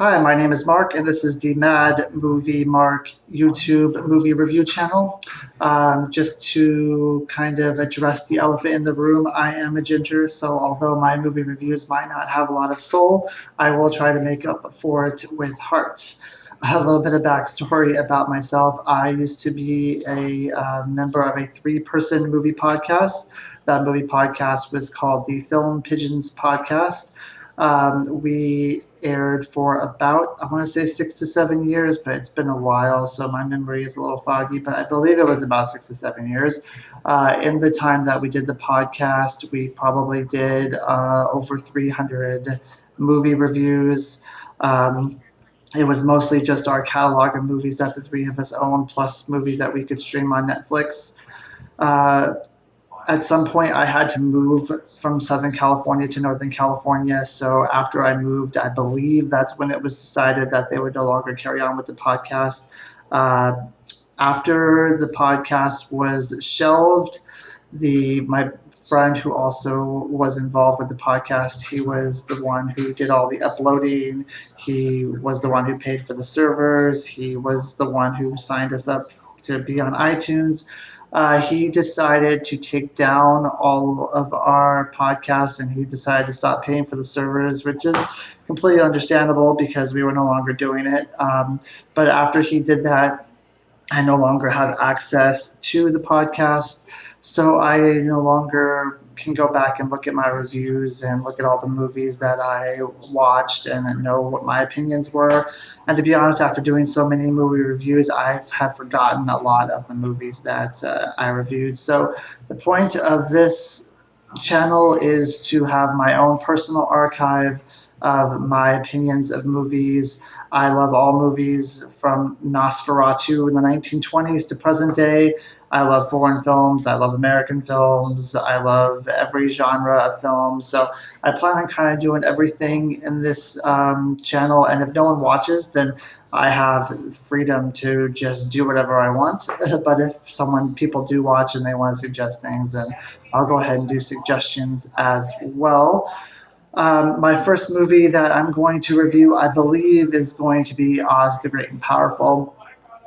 Hi, my name is Mark, and this is the Mad Movie Mark YouTube movie review channel. Just to kind of address the elephant in the room, I am a ginger, so although my movie reviews might not have a lot of soul, I will try to make up for it with heart. I have a little bit of backstory about myself. I used to be a member of a three-person movie podcast. That movie podcast was called the Film Pigeons Podcast. We aired for about, I want to say 6 to 7 years, but it's been a while, so my memory is a little foggy, but I believe it was about 6 to 7 years. In the time that we did the podcast, we probably did over 300 movie reviews. It was mostly just our catalog of movies that the three of us owned, plus movies that we could stream on Netflix. Uh, at some point, I had to move from Southern California to Northern California. So after I moved, I believe that's when it was decided that they would no longer carry on with the podcast. After the podcast was shelved, my friend who also was involved with the podcast, he was the one who did all the uploading. He was the one who paid for the servers. He was the one who signed us up to be on iTunes. He decided to take down all of our podcasts, and he decided to stop paying for the servers, which is completely understandable because we were no longer doing it. But after he did that, I no longer have access to the podcast, so I no longer can go back and look at my reviews and look at all the movies that I watched and know what my opinions were. And to be honest, after doing so many movie reviews, I have forgotten a lot of the movies that I reviewed. So the point of this channel is to have my own personal archive of my opinions of movies. I love all movies from Nosferatu in the 1920s to present day. I love foreign films. I love American films. I love every genre of film. So I plan on kind of doing everything in this channel. And if no one watches, then I have freedom to just do whatever I want. But if people do watch and they want to suggest things, then I'll go ahead and do suggestions as well. My first movie that I'm going to review, I believe, is going to be Oz the Great and Powerful.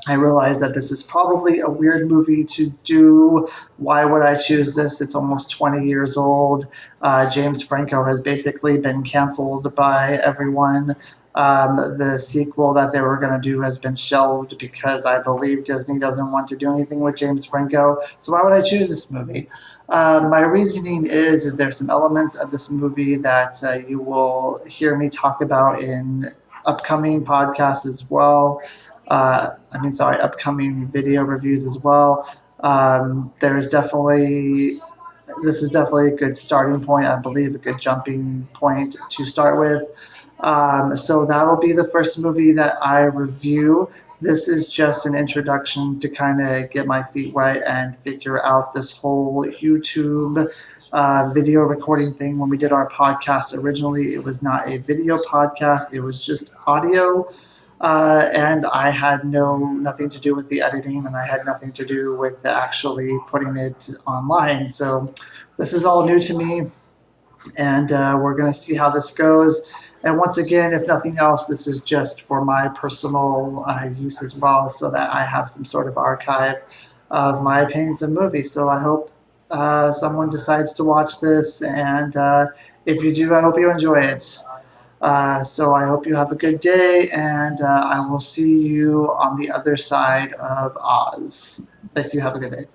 I realize that this is probably a weird movie to do. Why would I choose this? It's almost 20 years old. James Franco has basically been canceled by everyone. The sequel that they were going to do has been shelved because I believe Disney doesn't want to do anything with James Franco. So why would I choose this movie? My reasoning is there's some elements of this movie that you will hear me talk about in upcoming podcasts as well. Upcoming video reviews as well. This is definitely a good starting point. I believe a good jumping point to start with. So that'll be the first movie that I review. This is just an introduction to kind of get my feet wet and figure out this whole YouTube video recording thing. When we did our podcast originally, it was not a video podcast, it was just audio. And I had nothing to do with the editing, and I had nothing to do with actually putting it online. So this is all new to me, and we're going to see how this goes. And once again, if nothing else, this is just for my personal use as well, so that I have some sort of archive of my opinions of movies. So I hope someone decides to watch this, and if you do, I hope you enjoy it. So I hope you have a good day, and I will see you on the other side of Oz. Thank you. Have a good day.